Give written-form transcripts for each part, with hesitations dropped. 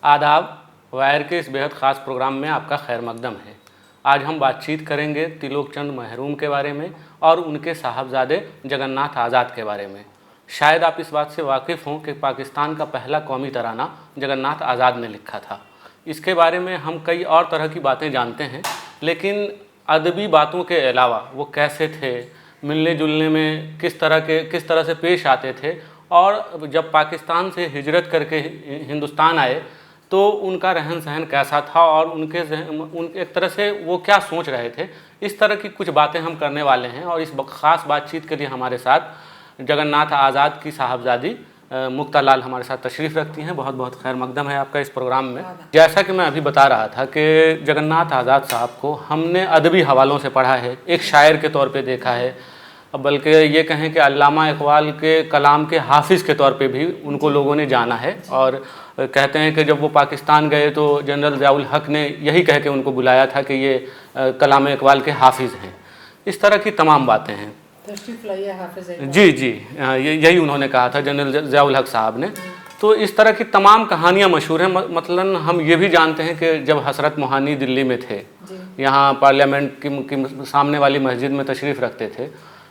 आदाब। वायर के इस बेहद ख़ास प्रोग्राम में आपका खैर मकदम है। आज हम बातचीत करेंगे तिलोक चंद महरूम के बारे में और उनके साहबजादे जगन्नाथ आज़ाद के बारे में। शायद आप इस बात से वाकिफ़ हों कि पाकिस्तान का पहला कौमी तराना जगन्नाथ आज़ाद ने लिखा था। इसके बारे में हम कई और तरह की बातें जानते हैं, लेकिन अदबी बातों के अलावा वो कैसे थे, मिलने जुलने में किस तरह से पेश आते थे, और जब पाकिस्तान से हिजरत करके हिंदुस्तान आए तो उनका रहन सहन कैसा था और उनके एक तरह से वो क्या सोच रहे थे, इस तरह की कुछ बातें हम करने वाले हैं। और इस ख़ास बातचीत के लिए हमारे साथ जगन्नाथ आज़ाद की साहबजादी मुक्ता लाल हमारे साथ तशरीफ़ रखती हैं। बहुत बहुत खैर मकदम है आपका इस प्रोग्राम में। जैसा कि मैं अभी बता रहा था कि जगन्नाथ आज़ाद साहब को हमने अदबी हवालों से पढ़ा है, एक शायर के तौर पे देखा है, बल्कि ये कहें कि अल्लामा इकबाल के कलाम के हाफिज़ के तौर पे भी उनको लोगों ने जाना है। और कहते हैं कि जब वो पाकिस्तान गए तो जनरल ज़ियाउल हक ने यही कह के उनको बुलाया था कि ये कलाम इकबाल के हाफिज़ हैं। इस तरह की तमाम बातें हैं। जी जी, यही उन्होंने कहा था जनरल ज़ियाउल हक साहब ने। तो इस तरह की तमाम कहानियाँ मशहूर हैं। मसलन हम ये भी जानते हैं कि जब हसरत मोहानी दिल्ली में थे, यहाँ पार्लियामेंट की सामने वाली मस्जिद में तशरीफ़ रखते थे,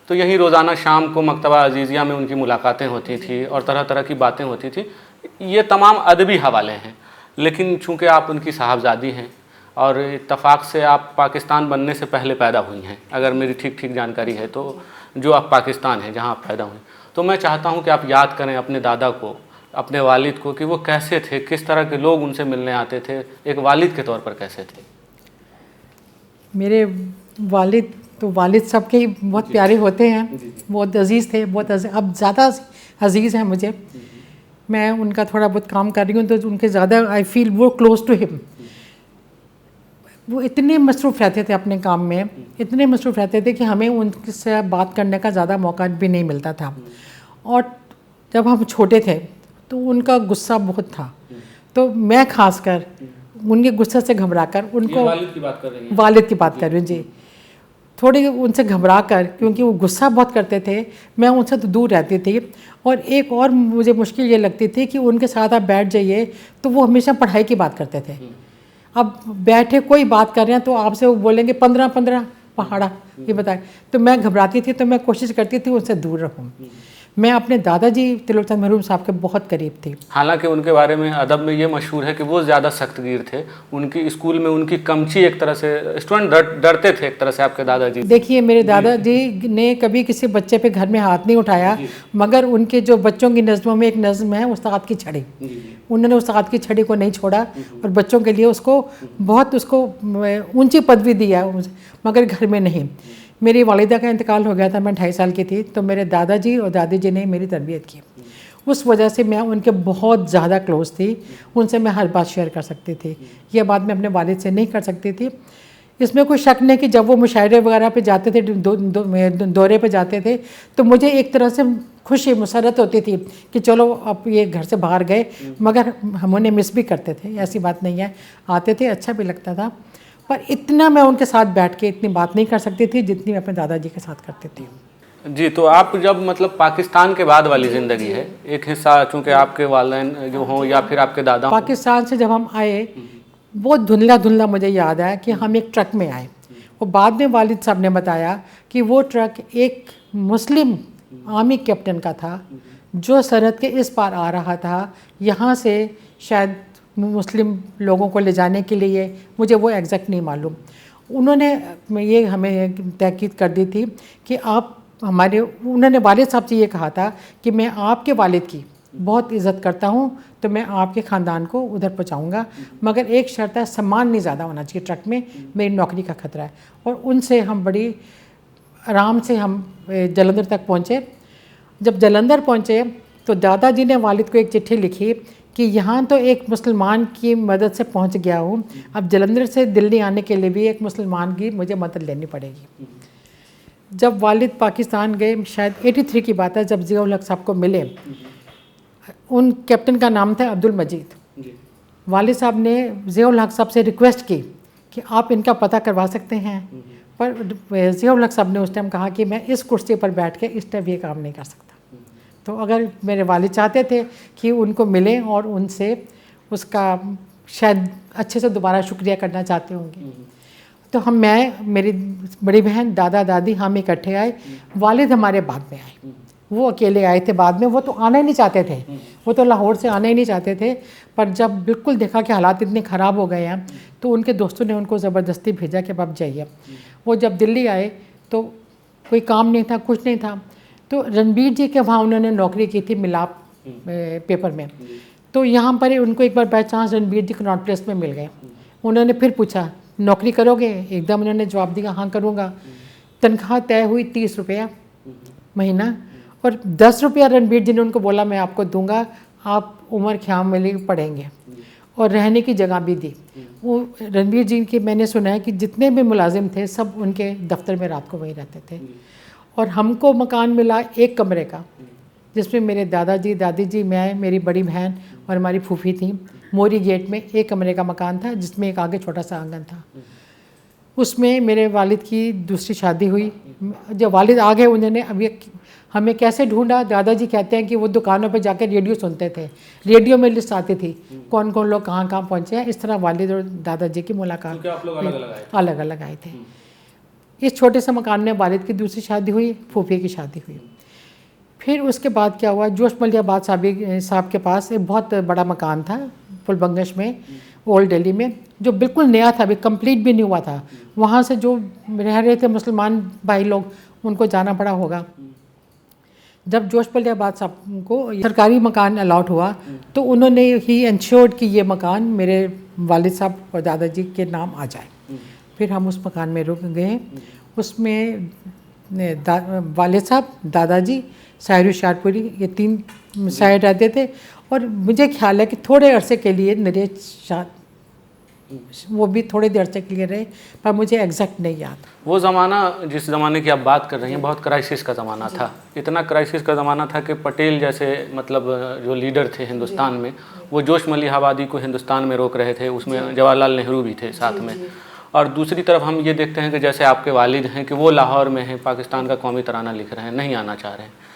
तो यहीं रोज़ाना शाम को मकतबा अजीज़िया में उनकी मुलाकातें होती थी और तरह तरह की बातें होती थी। ये तमाम अदबी हवाले हैं। लेकिन चूँकि आप उनकी साहबजादी हैं और इत्तफाक से आप पाकिस्तान बनने से पहले पैदा हुई हैं, अगर मेरी ठीक जानकारी है तो, जो आप पाकिस्तान है जहाँ आप पैदा हुई, तो मैं चाहता हूँ कि आप याद करें अपने दादा को, अपने वालिद को, कि वो कैसे थे, किस तरह के लोग उनसे मिलने आते थे, एक वालिद के तौर पर कैसे थे। मेरे वालिद तो वालिद सबके ही बहुत प्यारे होते हैं, बहुत अजीज़ थे, बहुत अब ज़्यादा अजीज़ हैं मुझे। मैं उनका थोड़ा बहुत काम कर रही हूँ तो उनके ज़्यादा आई फील वो क्लोज टू हिम। वो इतने मसरूफ़ रहते थे अपने काम में, इतने मसरूफ़ रहते थे कि हमें उनसे बात करने का ज़्यादा मौका भी नहीं मिलता था। और जब हम छोटे थे तो उनका गुस्सा बहुत था, तो मैं खासकर उनके गुस्से से घबरा कर उनको, वालिद की बात कर रही हैं? वालिद की बात कर रही हूँ जी। थोड़ी उनसे घबरा कर, क्योंकि वो गुस्सा बहुत करते थे, मैं उनसे तो दूर रहती थी। और एक और मुझे मुश्किल ये लगती थी कि उनके साथ आप बैठ जाइए तो वो हमेशा पढ़ाई की बात करते थे। अब बैठे कोई बात कर रहे हैं तो आपसे वो बोलेंगे 15 पहाड़ा ये बताए, तो मैं घबराती थी। तो मैं कोशिश करती थी उनसे दूर रहूं। मैं अपने दादाजी तिलोक चंद महरूम साहब के बहुत करीब थी। हालांकि उनके बारे में अदब में ये मशहूर है कि वो ज़्यादा सख्तगीर थे। उनकी स्कूल में उनकी कमची, एक तरह से स्टूडेंट डरते थे एक तरह से आपके दादाजी। देखिए, मेरे दादाजी ने कभी किसी बच्चे पे घर में हाथ नहीं उठाया, मगर उनके जो बच्चों की नज़मों में एक नज़म है उस्ताद की छड़ी, उन्होंने उस्ताद की छड़ी को नहीं छोड़ा और बच्चों के लिए उसको ऊंची पदवी दिया, मगर घर में नहीं। मेरी वालिदा का इंतकाल हो गया था, मैं 2.5 साल की थी, तो मेरे दादाजी और दादी जी ने मेरी तरबियत की। उस वजह से मैं उनके बहुत ज़्यादा क्लोज़ थी, उनसे मैं हर बात शेयर कर सकती थी। यह बात मैं अपने वालिद से नहीं कर सकती थी। इसमें कोई शक नहीं कि जब वो मुशायरे वगैरह पे जाते थे, दौरे पे जाते थे, तो मुझे एक तरह से खुशी मुसरत होती थी कि चलो अब ये घर से बाहर गए, मगर हम उन्हें मिस भी करते थे, ऐसी बात नहीं है। आते थे, अच्छा भी लगता था, पर इतना मैं उनके साथ बैठ के इतनी बात नहीं कर सकती थी जितनी मैं अपने दादाजी के साथ करती थी। जी, तो आप जब मतलब पाकिस्तान के बाद वाली ज़िंदगी है, एक हिस्सा चूँकि आपके वालिदैन जो हों या फिर आपके दादा, पाकिस्तान से जब हम आए, बहुत धुंधला मुझे याद आया कि हम एक ट्रक में आए। वो बाद में वालिद साहब ने बताया कि वो ट्रक एक मुस्लिम आर्मी कैप्टन का था जो सरहद के इस पार आ रहा था, यहाँ से शायद मुस्लिम लोगों को ले जाने के लिए, मुझे वो एग्जैक्ट नहीं मालूम। उन्होंने ये हमें तहकीद कर दी थी कि आप उन्होंने वालिद साहब से ये कहा था कि मैं आपके वालिद की बहुत इज़्ज़त करता हूँ, तो मैं आपके ख़ानदान को उधर पहुँचाऊँगा, मगर एक शर्त है, सामान नहीं ज़्यादा होना चाहिए ट्रक में, मेरी नौकरी का ख़तरा है। और उनसे हम बड़ी आराम से हम जलंधर तक पहुँचे। जब जलंधर पहुँचे तो दादाजी ने वालिद को एक चिट्ठी लिखी कि यहाँ तो एक मुसलमान की मदद से पहुँच गया हूँ, अब जलंधर से दिल्ली आने के लिए भी एक मुसलमान की मुझे मदद लेनी पड़ेगी। जब वालिद पाकिस्तान गए, शायद 83 की बात है, जब ज़ियाउल हक साहब को मिले, उन कैप्टन का नाम था अब्दुल मजीद। वालिद साहब ने ज़ियाउल हक साहब से रिक्वेस्ट की कि आप इनका पता करवा सकते हैं, पर ज़ियाउल हक साहब ने उस टाइम कहा कि मैं इस कुर्सी पर बैठ के इस टाइम ये काम नहीं कर सकता। तो अगर मेरे वालिद चाहते थे कि उनको मिलें और उनसे उसका शायद अच्छे से दोबारा शुक्रिया करना चाहते होंगे। तो मैं मेरी बड़ी बहन, दादा दादी, हम इकट्ठे आए। वालिद हमारे बाद में आए, वो अकेले आए थे बाद में। वो तो आना ही नहीं चाहते थे, वो तो लाहौर से आना ही नहीं चाहते थे। पर जब बिल्कुल देखा कि हालात इतने ख़राब हो गए हैं तो उनके दोस्तों ने उनको ज़बरदस्ती भेजा कि अब आप जाइए। वो जब दिल्ली आए तो कोई काम नहीं था, कुछ नहीं था। तो रणबीर जी के वहाँ उन्होंने नौकरी की थी मिलाप पेपर में। तो यहाँ पर उनको एक बार बाई चांस रणबीर जी कनॉट प्लेस में मिल गए। उन्होंने फिर पूछा नौकरी करोगे? एकदम उन्होंने जवाब दिया हाँ करूँगा। तनख्वाह तय हुई 30 रुपया महीना, और 10 रुपया रणबीर जी ने उनको बोला मैं आपको दूंगा, आप उमर ख़्याम में पढ़ेंगे, और रहने की जगह भी दी। वो रणबीर जी के मैंने सुना है कि जितने भी मुलाजिम थे सब उनके दफ्तर में रात को वहीं रहते थे। और हमको मकान मिला 1 कमरे का, जिसमें मेरे दादाजी, दादी जी, मैं, मेरी बड़ी बहन और हमारी फूफी थी। मोरी गेट में 1 कमरे का मकान था जिसमें एक आगे छोटा सा आंगन था। उसमें मेरे वालिद की दूसरी शादी हुई। जब वालिद आ गए उन्होंने अभी हमें कैसे ढूंढा, दादाजी कहते हैं कि वो दुकानों पे जाकर रेडियो सुनते थे, रेडियो में लिस्ट आती थी कौन कौन लोग कहाँ कहाँ पहुँचे हैं। इस तरह वालिद और दादाजी की मुलाकात। तो क्या आप लोग अलग अलग आए थे। इस छोटे से मकान में वालिद की दूसरी शादी हुई, फूफी की शादी हुई। फिर उसके बाद क्या हुआ, जोश मलियाबाद साहब के पास एक बहुत बड़ा मकान था फुलबंगश में, ओल्ड दिल्ली में, जो बिल्कुल नया था, अभी कंप्लीट भी नहीं हुआ था। वहाँ से जो रह रहे थे मुसलमान भाई लोग, उनको जाना पड़ा होगा। जब जोश मलियाबाद साहब को सरकारी मकान अलाउट हुआ तो उन्होंने ही इंश्योर्ड कि ये मकान मेरे वालिद साहब और दादाजी के नाम आ जाए। फिर हम उस मकान में रुक गए। उसमें वालिद साहब, दादाजी, साहिर शाहपुरी, ये 3 साइड रहते थे। और मुझे ख्याल है कि थोड़े अरसे के लिए नरेश शाह, वो भी थोड़ी देर से क्लियर रहे, पर मुझे एग्जैक्ट नहीं याद। वो ज़माना, जिस ज़माने की आप बात कर रही हैं, बहुत क्राइसिस का ज़माना था। इतना क्राइसिस का ज़माना था कि पटेल जैसे मतलब जो लीडर थे हिंदुस्तान में, वो जोश मलिहाबादी को हिंदुस्तान में रोक रहे थे। उसमें जवाहरलाल नेहरू भी थे साथ में। और दूसरी तरफ हम ये देखते हैं कि जैसे आपके वालिद हैं कि वो लाहौर में हैं, पाकिस्तान का कौमी तराना लिख रहे हैं, नहीं आना चाह रहे हैं।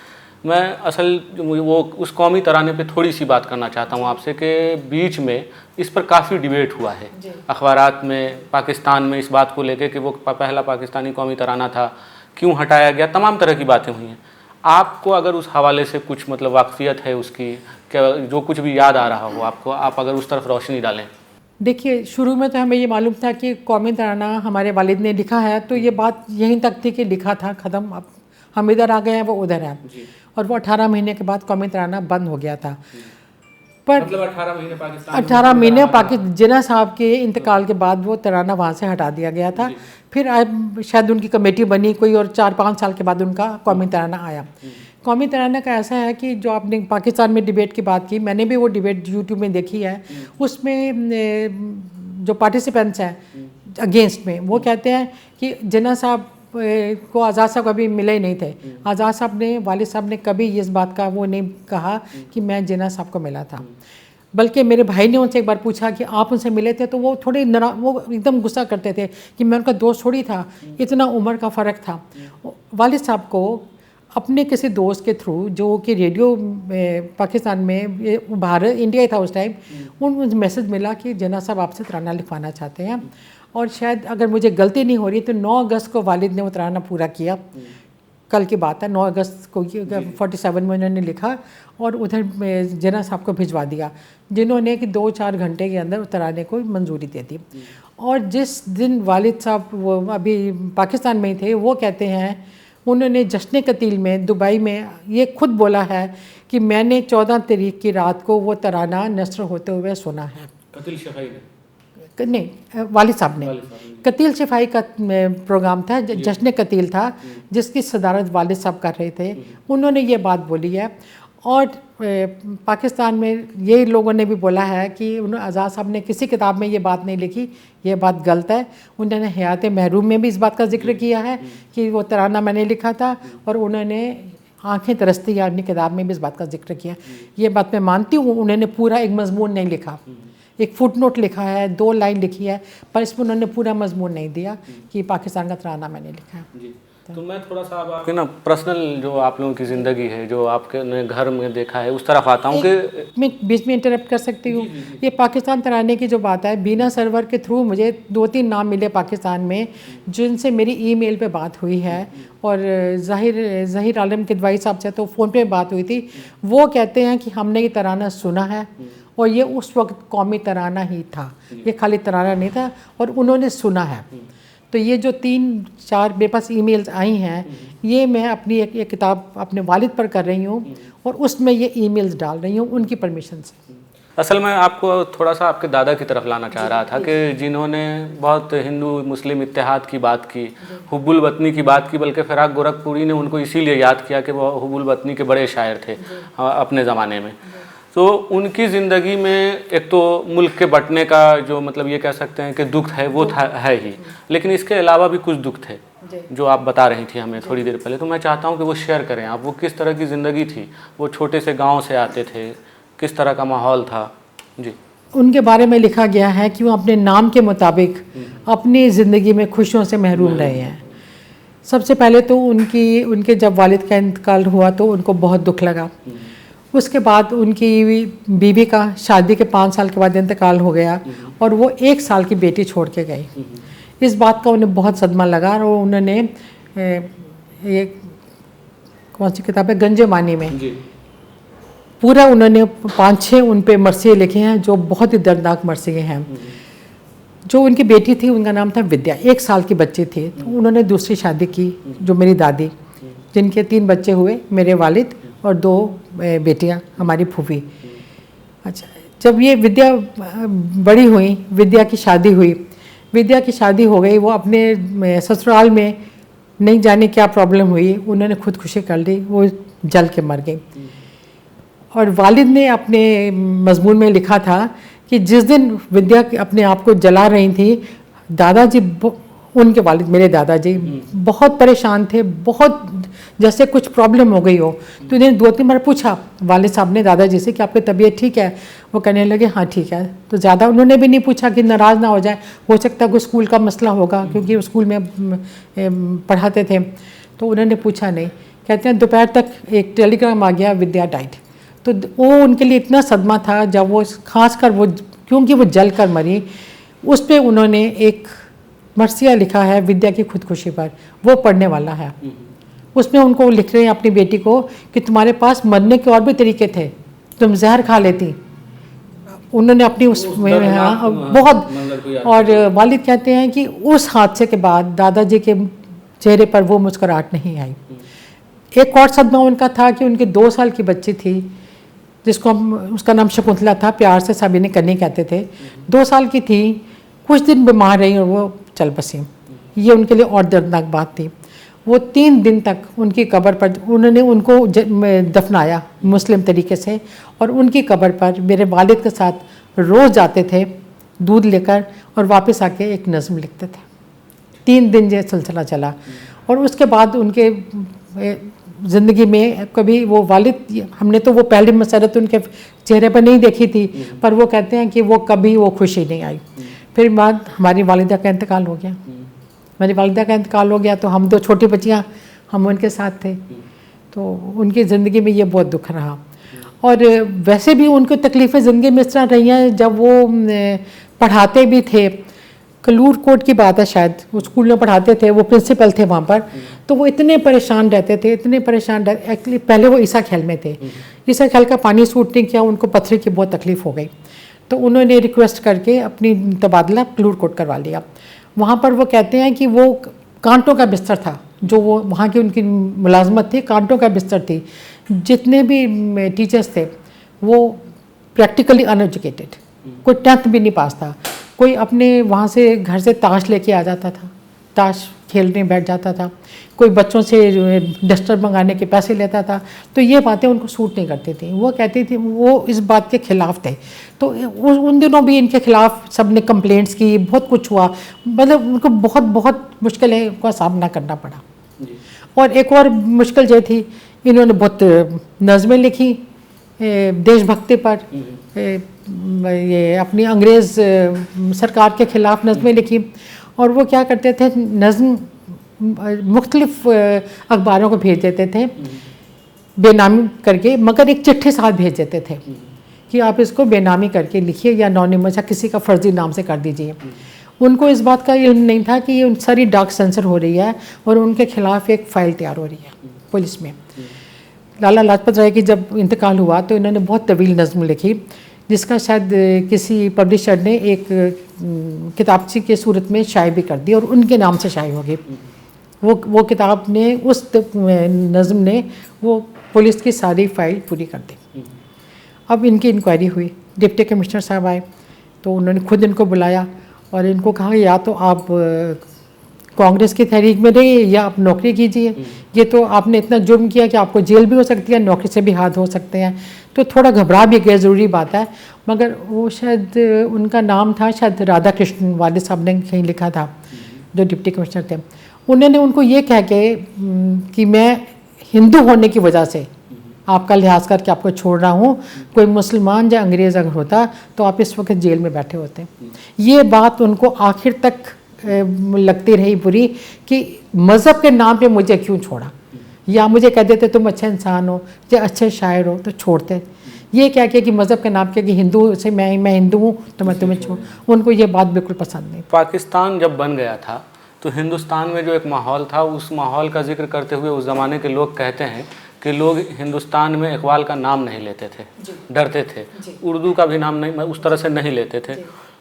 मैं असल वो उस कौमी तराने पे थोड़ी सी बात करना चाहता हूँ आपसे कि बीच में इस पर काफ़ी डिबेट हुआ है अखबारात में, पाकिस्तान में, इस बात को लेके कि वो पहला पाकिस्तानी कौमी तराना था, क्यों हटाया गया, तमाम तरह की बातें हुई हैं। आपको अगर उस हवाले से कुछ मतलब वाकफियत है उसकी, क्या जो कुछ भी याद आ रहा हो आपको, आप अगर उस तरफ रोशनी डालें। देखिए, शुरू में तो हमें ये मालूम था कि कौमी तराना हमारे वालिद ने लिखा है, तो ये बात यहीं तक थी कि लिखा था, ख़त्म। अब हम इधर आ गए हैं, वो उधर है। और वो 18 महीने के बाद कौमी तराना बंद हो गया था। पर मतलब 18 महीने पाकिस्तान 18 महीने जिन्ना साहब के इंतकाल के बाद वो तराना वहाँ से हटा दिया गया था। फिर शायद उनकी कमेटी बनी कोई, और 4-5 साल के बाद उनका कौमी तराना आया। कौमी तराना का ऐसा है कि जो आपने पाकिस्तान में डिबेट की बात की, मैंने भी वो डिबेट यूट्यूब में देखी है। उसमें जो पार्टिसिपेंट्स हैं अगेंस्ट में, वो कहते हैं कि जिन्ना साहब को आज़ाद साहब कभी मिले ही नहीं थे। आज़ाद साहब ने, वालिद साहब ने कभी इस बात का वो नहीं कहा कि मैं जिन्ना साहब को मिला था। बल्कि मेरे भाई ने उनसे एक बार पूछा कि आप उनसे मिले थे, तो वो थोड़े वो एकदम गुस्सा करते थे कि मैं उनका दोस्त थोड़ी था, इतना उम्र का फ़र्क था। वालिद साहब को अपने किसी दोस्त के थ्रू, जो कि रेडियो पाकिस्तान में, भारत इंडिया था उस टाइम, उन मैसेज मिला कि जिन्ना साहब आपसे तराना लिखवाना चाहते हैं। और शायद अगर मुझे गलती नहीं हो रही तो 9 अगस्त को वालिद ने वो तराना पूरा किया। कल की बात है, 9 अगस्त को 47 में उन्होंने लिखा और उधर जिन्ना साहब को भिजवा दिया, जिन्होंने कि 2-4 घंटे के अंदर तराने को मंजूरी दे दी। और जिस दिन वालिद साहब वो अभी पाकिस्तान में ही थे, वो कहते हैं, उन्होंने जश्न कतील में दुबई में ये खुद बोला है कि मैंने 14 तारीख की रात को वो तराना नस्र होते हुए सुना है। कतील शफाई ने नहीं, वालिद साहब ने। कतील शफाई का प्रोग्राम था, जश्न कतील था, जिसकी सदारत वालिद साहब कर रहे थे। उन्होंने ये बात बोली है। और पाकिस्तान में ये लोगों ने भी बोला है कि आज़ाद साहब ने किसी किताब में ये बात नहीं लिखी, ये बात गलत है। उन्होंने हयात महरूम में भी इस बात का जिक्र किया है कि वो तराना मैंने लिखा था, और उन्होंने आँखें तरसती अपनी किताब में भी इस बात का जिक्र किया। ये बात मैं मानती हूँ, उन्होंने पूरा एक मजमून नहीं लिखा, एक फुटनोट लिखा है, 2 लाइन लिखी है, पर इसमें उन्होंने पूरा मजमून नहीं दिया कि पाकिस्तान का तराना मैंने लिखा है। जी। तो मैं थोड़ा सा अब आपके ना पर्सनल जो आप लोगों की ज़िंदगी है, जो आपके घर में देखा है, उस तरफ आता हूँ कि मैं बीच में इंटरप्ट कर सकती हूँ। ये पाकिस्तान तराने की जो बात है, बीना सर्वर के थ्रू मुझे 2-3 नाम मिले पाकिस्तान में जिनसे मेरी ईमेल पे बात हुई है, और ज़हीर आलम किदवाई साहब से तो फ़ोन पे बात हुई थी। वो कहते हैं कि हमने ये तराना सुना है और ये उस वक्त कौमी तराना ही था, ये खाली तराना नहीं था, और उन्होंने सुना है। तो ये जो 3-4 मेरे पास ईमेल्स आई हैं, ये मैं अपनी एक किताब अपने वालिद पर कर रही हूँ और उसमें ये ईमेल्स डाल रही हूँ उनकी परमिशन से। असल में आपको थोड़ा सा आपके दादा की तरफ लाना चाह रहा था कि जिन्होंने बहुत हिंदू मुस्लिम इत्तेहाद की बात की, हुब्बुल वतनी की बात की, बल्कि फ़िराक गोरखपुरी ने उनको इसीलिए याद किया कि वो हुब्बुल वतनी के बड़े शायर थे अपने ज़माने में। तो उनकी ज़िंदगी में एक तो मुल्क के बंटने का जो मतलब ये कह सकते हैं कि दुख है वो है ही, लेकिन इसके अलावा भी कुछ दुख थे जो आप बता रही थी हमें थोड़ी देर पहले। तो मैं चाहता हूँ कि वो शेयर करें आप, वो किस तरह की ज़िंदगी थी, वो छोटे से गांव से आते थे, किस तरह का माहौल था जी। उनके बारे में लिखा गया है कि वो अपने नाम के मुताबिक अपनी ज़िंदगी में खुशियों से महरूम रहे हैं। सबसे पहले तो उनके जब वालिद का इंतकाल हुआ तो उनको बहुत दुख लगा। उसके बाद उनकी बीवी का शादी के 5 साल के बाद इंतकाल हो गया और वो 1 साल की बेटी छोड़ के गई। इस बात का उन्हें बहुत सदमा लगा और उन्होंने ये कौन सी किताब है, गंजे मानी में पूरा उन्होंने 5-6 उन पे मरसिए लिखे हैं जो बहुत ही दर्दनाक मरसिए हैं। जो उनकी बेटी थी उनका नाम था विद्या, 1 साल की बच्ची थी। तो उन्होंने दूसरी शादी की, जो मेरी दादी, जिनके 3 बच्चे हुए, मेरे वालिद और 2 बेटियां हमारी फूफी। अच्छा, जब ये विद्या बड़ी हुई, विद्या की शादी हुई, विद्या की शादी हो गई, वो अपने ससुराल में नहीं जाने क्या प्रॉब्लम हुई, उन्होंने खुदकुशी कर ली, वो जल के मर गई। और वालिद ने अपने मजमून में लिखा था कि जिस दिन विद्या अपने आप को जला रही थी, दादाजी, उनके वालिद मेरे दादाजी बहुत परेशान थे, बहुत जैसे कुछ प्रॉब्लम हो गई हो। तो उन्होंने 2-3 बार पूछा वालिद साहब ने दादाजी से कि आपकी तबीयत ठीक है? वो कहने लगे हाँ ठीक है। तो ज़्यादा उन्होंने भी नहीं पूछा कि नाराज़ ना हो जाए, हो सकता है कोई स्कूल का मसला होगा, क्योंकि वो स्कूल में पढ़ाते थे। तो उन्होंने पूछा नहीं। कहते हैं दोपहर तक एक टेलीग्राम आ गया, विद्या डाइट। तो वो उनके लिए इतना सदमा था जब वो, खासकर वो क्योंकि वो जल कर मरी, उस पर उन्होंने एक मरसिया लिखा है विद्या की खुदकुशी पर, वो पढ़ने वाला है। उसमें उनको लिख रहे हैं अपनी बेटी को कि तुम्हारे पास मरने के और भी तरीके थे, तुम जहर खा लेती। उन्होंने अपनी उसमें बहुत, और वालिद कहते हैं कि उस हादसे के बाद दादाजी के चेहरे पर वो मुस्कुराहट नहीं आई। एक और सदमा उनका था कि उनकी 2 साल की बच्ची थी, जिसको हम, उसका नाम शकुंतला था, प्यार से सभी ने कन्नी कहते थे। 2 साल की थी, कुछ दिन बीमार रही और वो चल बसी। ये उनके लिए और दर्दनाक बात थी। वो 3 दिन तक उनकी कब्र पर उन्होंने उनको दफनाया मुस्लिम तरीके से, और उनकी कब्र पर मेरे वालिद के साथ रोज़ जाते थे दूध लेकर और वापस आके एक नज़्म लिखते थे। 3 दिन ये सिलसिला चला। और उसके बाद उनके ज़िंदगी में कभी वो वालिद, हमने तो वो पहली मसरत उनके चेहरे पर नहीं देखी थी, पर वो कहते हैं कि वो कभी वो खुशी नहीं आई। फिर बाद हमारी वालिदा का इंतकाल हो गया। मेरी वालिदा का इंतकाल हो गया तो हम 2 छोटी बच्चियाँ, हम उनके साथ थे। तो उनकी ज़िंदगी में ये बहुत दुख रहा। और वैसे भी उनको तकलीफ़ें ज़िंदगी में इस तरह रही हैं, जब वो पढ़ाते भी थे, कलूर कोट की बात है शायद, वो स्कूल में पढ़ाते थे, वो प्रिंसिपल थे वहाँ पर। तो वो इतने परेशान रहते थे, इतने परेशान रहते। एक्चुअली पहले वो ईसा खेल में थे, ईसा खेल का पानी सूट नहीं किया, उनको पथरी की बहुत तकलीफ़ हो गई। तो उन्होंने रिक्वेस्ट करके अपनी तबादला कलूर कोट करवा लिया। वहाँ पर वो कहते हैं कि वो कांटों का बिस्तर था, जो वो वहाँ की उनकी मुलाजमत थी, कांटों का बिस्तर थी। जितने भी टीचर्स थे वो प्रैक्टिकली अनएजुकेटेड, कोई 10th भी नहीं पास था। कोई अपने वहाँ से घर से ताश लेके आ जाता था, ताश खेलने बैठ जाता था, कोई बच्चों से डस्टर मंगाने के पैसे लेता था। तो ये बातें उनको सूट नहीं करती थी। वो कहती थी, वो इस बात के ख़िलाफ़ थे। तो उन दिनों भी इनके ख़िलाफ़ सब ने कंप्लेंट्स की, बहुत कुछ हुआ, मतलब उनको बहुत बहुत मुश्किलें का सामना करना पड़ा। और एक और मुश्किल ये थी, इन्होंने बहुत नज़में लिखी देशभक्ति पर, ये अपनी अंग्रेज़ सरकार के ख़िलाफ़ नज़में लिखी। और वो क्या करते थे, नज़म मुख्तलिफ अखबारों को भेज देते थे बेनामी करके, मगर एक चिट्ठी साथ भेज देते थे कि आप इसको बेनामी करके लिखिए या एनोनिमस या किसी का फर्जी नाम से कर दीजिए। उनको इस बात का इल्म नहीं था कि ये सारी डाक सेंसर हो रही है और उनके खिलाफ एक फ़ाइल तैयार हो रही है पुलिस में। लाला लाजपत राय की जब इंतकाल हुआ तो इन्होंने बहुत तवील नज़्म लिखी, जिसका शायद किसी पब्लिशर ने एक किताबची के सूरत में शाये भी कर दी और उनके नाम से शाये हो गई। वो किताब ने, उस नज़्म ने वो पुलिस की सारी फाइल पूरी कर दी। अब इनकी इंक्वायरी हुई, डिप्टी कमिश्नर साहब आए तो उन्होंने खुद इनको बुलाया और इनको कहा या तो आप कांग्रेस की तहरीक में रहिए या आप नौकरी कीजिए, ये तो आपने इतना जुर्म किया कि आपको जेल भी हो सकती है, नौकरी से भी हाथ हो सकते हैं। तो थोड़ा घबरा भी गया, ज़रूरी बात है। मगर वो शायद उनका नाम था शायद राधा कृष्ण, वालिद साहब ने कहीं लिखा था जो डिप्टी कमिश्नर थे। उन्होंने उनको ये कह के कि मैं हिंदू होने की वजह से आपका लिहाज करके आपको छोड़ रहा हूँ, कोई मुसलमान या अंग्रेज़ अगर होता तो आप इस वक्त जेल में बैठे होते। ये बात उनको आखिर तक लगती रही बुरी कि मज़हब के नाम पे मुझे क्यों छोड़ा, या मुझे कह देते तुम अच्छे इंसान हो या अच्छे शायर हो तो छोड़ते। ये क्या कि मज़हब के नाम के कि हिंदू से मैं हिंदू हूँ तो मैं तुम्हें छोड़, उनको ये बात बिल्कुल पसंद नहीं। पाकिस्तान जब बन गया था तो हिंदुस्तान में जो एक माहौल था, उस माहौल का जिक्र करते हुए उस ज़माने के लोग कहते हैं कि लोग हिंदुस्तान में इकबाल का नाम नहीं लेते थे, डरते थे, उर्दू का भी नाम नहीं, उस तरह से नहीं लेते थे।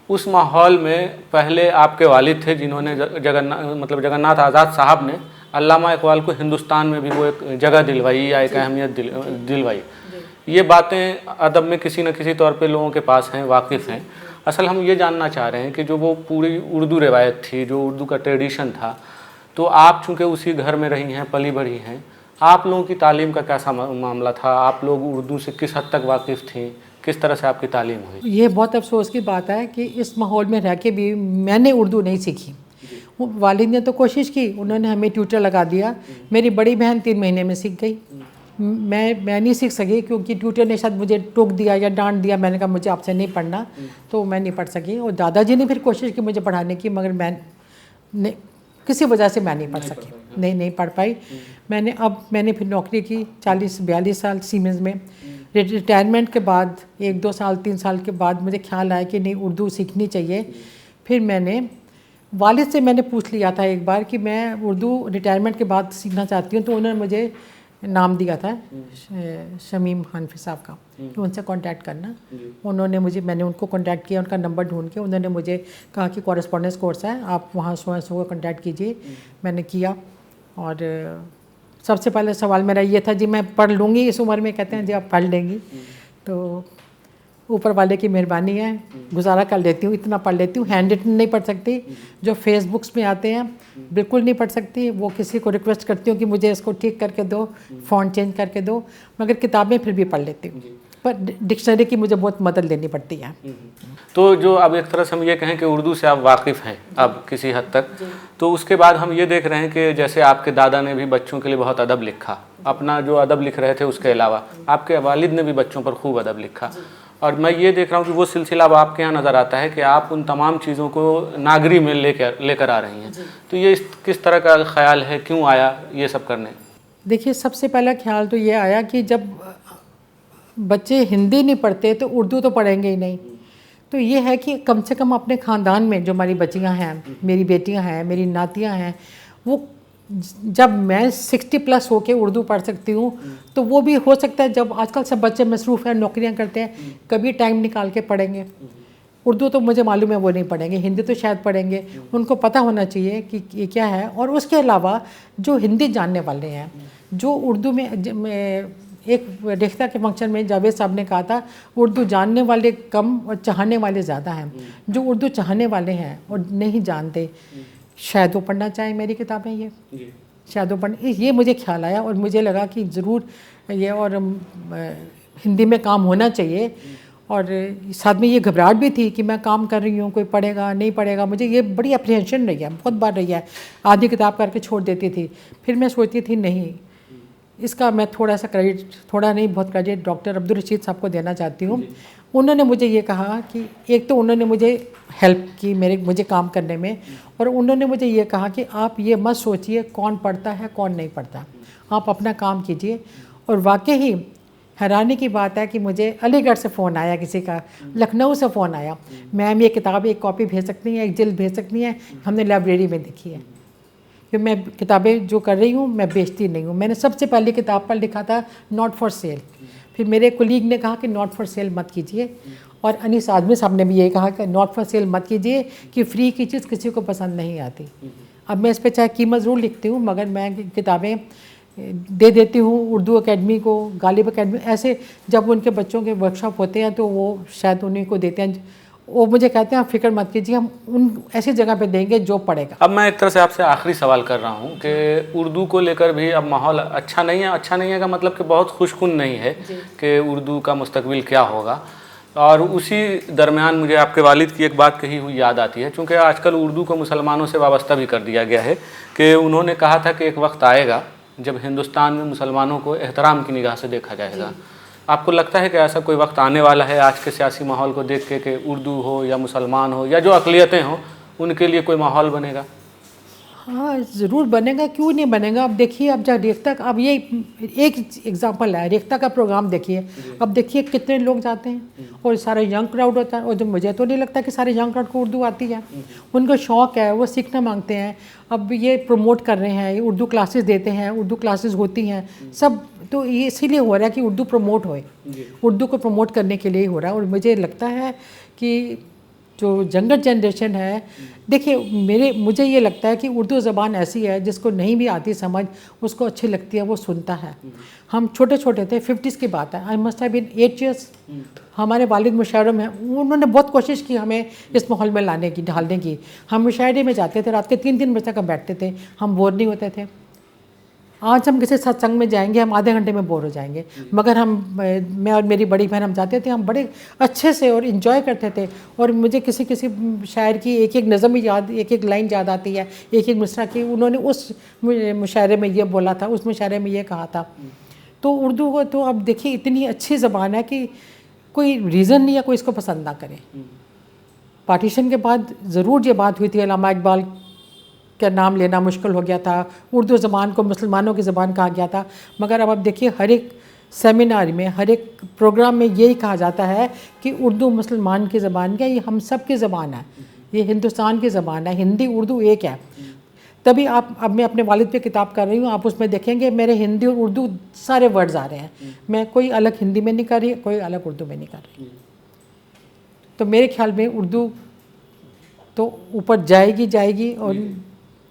उस माहौल में पहले आपके वालिद थे जिन्होंने जगन्नाथ आज़ाद साहब ने अल्लामा इकबाल को हिंदुस्तान में भी वो एक जगह दिलवाई या एक अहमियत दिलवाई। ये बातें अदब में किसी न किसी तौर पे लोगों के पास हैं, वाकिफ़ हैं। असल हम ये जानना चाह रहे हैं कि जो वो पूरी उर्दू रिवायत थी, जो उर्दू का ट्रेडिशन था, तो आप चूँकि उसी घर में रही हैं, पली बढ़ी हैं, आप लोगों की तालीम का कैसा मामला था? आप लोग उर्दू से किस हद तक वाकिफ़ थीं? किस तरह से आपकी तालीम हुई? ये बहुत अफसोस की बात है कि इस माहौल में रह के भी मैंने उर्दू नहीं सीखी। वालिद ने तो कोशिश की, उन्होंने हमें ट्यूटर लगा दिया। मेरी बड़ी बहन 3 महीने में सीख गई, मैं नहीं सीख सकी क्योंकि ट्यूटर ने शायद मुझे टोक दिया या डांट दिया। मैंने कहा मुझे आपसे नहीं पढ़ना, तो मैं नहीं पढ़ सकी। और दादाजी ने फिर कोशिश की मुझे पढ़ाने की, मगर मैं किसी वजह से मैं नहीं पढ़ सकी, नहीं पढ़ पाई। मैंने फिर नौकरी की 40-42 साल सीमेंस में। रिटायरमेंट के बाद 1-2 साल 3 साल के बाद मुझे ख्याल आया कि नहीं, उर्दू सीखनी चाहिए। फिर मैंने वालिद से पूछ लिया था एक बार कि मैं उर्दू रिटायरमेंट के बाद सीखना चाहती हूँ, तो उन्होंने मुझे नाम दिया था शमीम हानफी साहब का कि उनसे कांटेक्ट करना। मैंने उनको कांटेक्ट किया, उनका नंबर ढूंढ के उन्होंने मुझे कहा कि कॉरेस्पॉन्डेंस कोर्स है, आप वहाँ सो को कांटेक्ट कीजिए। मैंने किया और सबसे पहले सवाल मेरा ये था जी मैं पढ़ लूँगी इस उम्र में? कहते हैं जी आप पढ़ लेंगी। तो ऊपर वाले की मेहरबानी है, गुजारा कर लेती हूँ, इतना पढ़ लेती हूँ। हैंड रिटन नहीं पढ़ सकती, जो फेसबुक्स में आते हैं बिल्कुल नहीं पढ़ सकती। वो किसी को रिक्वेस्ट करती हूँ कि मुझे इसको ठीक करके दो, फ़ॉन्ट चेंज करके दो, मगर किताबें फिर भी पढ़ लेती हूँ। पर डिक्शनरी की मुझे बहुत मदद लेनी पड़ती है। तो जो अब एक तरह से हम ये कहें कि उर्दू से आप वाकिफ़ हैं अब किसी हद तक, तो उसके बाद हम ये देख रहे हैं कि जैसे आपके दादा ने भी बच्चों के लिए बहुत अदब लिखा, अपना जो अदब लिख रहे थे उसके अलावा आपके वालिद ने भी बच्चों पर खूब अदब लिखा। और मैं ये देख रहा हूँ कि वो सिलसिला अब आपके यहाँ नज़र आता है कि आप उन तमाम चीज़ों को नागरी में लेकर आ रही हैं। तो ये किस तरह का ख्याल है, क्यों आया ये सब करने? देखिए, सबसे पहला ख्याल तो ये आया कि जब बच्चे हिंदी नहीं पढ़ते तो उर्दू तो पढ़ेंगे ही नहीं। तो ये है कि कम से कम अपने ख़ानदान में जो हमारी बच्चियाँ हैं, मेरी बेटियाँ हैं, मेरी नातियाँ हैं, वो जब मैं 60+ होके उर्दू पढ़ सकती हूँ तो वो भी हो सकता है जब आजकल सब बच्चे मसरूफ़ हैं, नौकरियाँ करते हैं, कभी टाइम निकाल के पढ़ेंगे। उर्दू तो मुझे मालूम है वो नहीं पढ़ेंगे, हिंदी तो शायद पढ़ेंगे। उनको पता होना चाहिए कि ये क्या है। और उसके अलावा जो हिंदी जानने वाले हैं, जो उर्दू में एक रेख्ता के फंक्शन में जावेद साहब ने कहा था उर्दू जानने वाले कम और चाहने वाले ज़्यादा हैं। जो उर्दू चाहने वाले हैं और नहीं जानते, शायद वो पढ़ना चाहें मेरी किताबें, ये शायद वो पढ़, ये मुझे ख्याल आया और मुझे लगा कि ज़रूर ये और हिंदी में काम होना चाहिए। और साथ में ये घबराहट भी थी कि मैं काम कर रही हूँ, कोई पढ़ेगा नहीं पढ़ेगा। मुझे ये बड़ी अप्रीहेंशन रही है, बहुत बार रही है। आधी किताब करके छोड़ देती थी, फिर मैं सोचती थी नहीं, इसका मैं थोड़ा सा क्रेडिट, थोड़ा नहीं बहुत क्रेडिट डॉक्टर अब्दुल रशीद साहब को देना चाहती हूँ। उन्होंने मुझे ये कहा कि एक तो उन्होंने मुझे हेल्प की मुझे काम करने में, और उन्होंने मुझे ये कहा कि आप ये मत सोचिए कौन पढ़ता है कौन नहीं पढ़ता, आप अपना काम कीजिए। और वाकई ही हैरानी की बात है कि मुझे अलीगढ़ से फ़ोन आया, किसी का लखनऊ से फ़ोन आया, मैम ये किताब एक कॉपी भेज सकती हैं, एक जिल्द भेज सकती हैं, हमने लाइब्रेरी में देखी है। कि मैं किताबें जो कर रही हूँ मैं बेचती नहीं हूँ। मैंने सबसे पहली किताब पर लिखा था नॉट फॉर सेल, फिर मेरे कोलीग ने कहा कि नॉट फॉर सेल मत कीजिए, और अनीस आज़मी साहब ने भी यही कहा कि नॉट फॉर सेल मत कीजिए कि फ्री की चीज़ किसी को पसंद नहीं आती। अब मैं इस पर चाहे कीमत ज़रूर लिखती हूँ, मगर मैं किताबें दे देती हूँ उर्दू एकेडमी को, गालिब एकेडमी, ऐसे जब उनके बच्चों के वर्कशॉप होते हैं तो वो शायद उन्हीं को देते हैं। वो मुझे कहते हैं आप फिक्र मत कीजिए, हम उन ऐसी जगह पे देंगे जो पढ़ेगा। अब मैं एक तरह से आपसे आखिरी सवाल कर रहा हूँ कि उर्दू को लेकर भी अब माहौल अच्छा नहीं है। अच्छा नहीं है का मतलब कि बहुत खुशकुन नहीं है कि उर्दू का मुस्तकबिल क्या होगा। और उसी दरमियान मुझे आपके वालिद की एक बात कही हुई याद आती है, चूँकि आजकल उर्दू को मुसलमानों से वाबस्ता भी कर दिया गया है कि उन्होंने कहा था कि एक वक्त आएगा जब हिंदुस्तान में मुसलमानों को एहतराम की निगाह से देखा जाएगा। आपको लगता है कि ऐसा कोई वक्त आने वाला है आज के सियासी माहौल को देख के कि उर्दू हो या मुसलमान हो या जो अक़लियतें हों उनके लिए कोई माहौल बनेगा? हाँ ज़रूर बनेगा, क्यों नहीं बनेगा। अब देखिए, अब जब रेख्ता, अब ये एक एग्जांपल है, रेख्ता का प्रोग्राम देखिए, अब देखिए कितने लोग जाते हैं और सारा यंग क्राउड होता है। और जो मुझे तो नहीं लगता कि सारे यंग क्राउड को उर्दू आती है, उनको शौक़ है, वो सीखना मांगते हैं। अब ये प्रमोट कर रहे हैं, ये उर्दू क्लासेस देते हैं, उर्दू क्लासेस होती हैं सब, तो ये इसीलिए हो रहा है कि उर्दू प्रमोट होए, उर्दू को प्रमोट करने के लिए हो रहा है। और मुझे लगता है कि जो यंगर जनरेशन है, देखिए मुझे ये लगता है कि उर्दू ज़बान ऐसी है जिसको नहीं भी आती समझ, उसको अच्छी लगती है, वो सुनता है। हम छोटे छोटे थे, 50s की बात है, I must have been 8 years। हमारे वालिद मुशायरे में, उन्होंने बहुत कोशिश की हमें इस माहौल में लाने की, ढालने की। हम मुशायरे में जाते थे, रात के 3-3 बजे तक हम बैठते थे, हम बोर नहीं होते थे। आज हम किसी सत्संग में जाएंगे, हम आधे घंटे में बोर हो जाएंगे, मगर मैं और मेरी बड़ी बहन हम जाते थे, हम बड़े अच्छे से और इन्जॉय करते थे। और मुझे किसी किसी शायर की एक एक नज़म याद, एक एक लाइन याद आती है, एक एक मिसरा की उन्होंने उस मुशायरे में ये बोला था, उस मुशायरे में ये कहा था। तो उर्दू को तो अब देखिए इतनी अच्छी ज़बान है कि कोई रीज़न नहीं है कोई इसको पसंद ना करे। पार्टीशन के बाद ज़रूर ये बात हुई थी, अल्लामा इकबाल का नाम लेना मुश्किल हो गया था, उर्दू ज़बान को मुसलमानों की ज़बान कहा गया था। मगर अब देखिए हर एक सेमिनार में, हर एक प्रोग्राम में यही कहा जाता है कि उर्दू मुसलमान की ज़बान है, ये हम सब की ज़बान है, ये हिंदुस्तान की ज़बान है, हिंदी उर्दू एक है। तभी अब मैं अपने वालिद पे किताब कर रही हूँ, आप उसमें देखेंगे मेरे हिंदी और उर्दू सारे वर्ड्स आ रहे हैं। मैं कोई अलग हिंदी में नहीं कर रही, कोई अलग उर्दू में नहीं कर रही। तो मेरे ख्याल में उर्दू तो ऊपर जाएगी और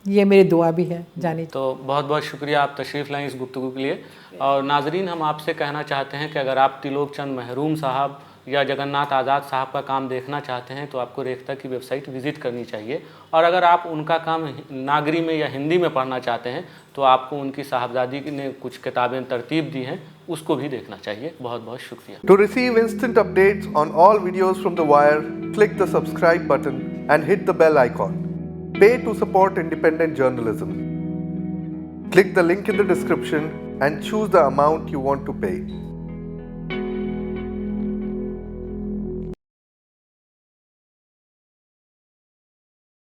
ये मेरी दुआ भी है जानी। तो बहुत बहुत शुक्रिया आप तशरीफ़ लाएँ इस गुफ्तगू के लिए। और नाजरीन, हम आपसे कहना चाहते हैं कि अगर आप तिलोक चंद महरूम साहब या जगन्नाथ आज़ाद साहब का काम देखना चाहते हैं तो आपको रेख्ता की वेबसाइट विज़िट करनी चाहिए। और अगर आप उनका काम नागरी में या हिंदी में पढ़ना चाहते हैं तो आपको उनकी साहबजादी ने कुछ किताबें तरतीब दी हैं, उसको भी देखना चाहिए। बहुत बहुत शुक्रिया। To receive instant updates on all videos from The Wire, click the subscribe button and hit the bell icon. Pay to support independent journalism. Click the link in the description and choose the amount you want to pay.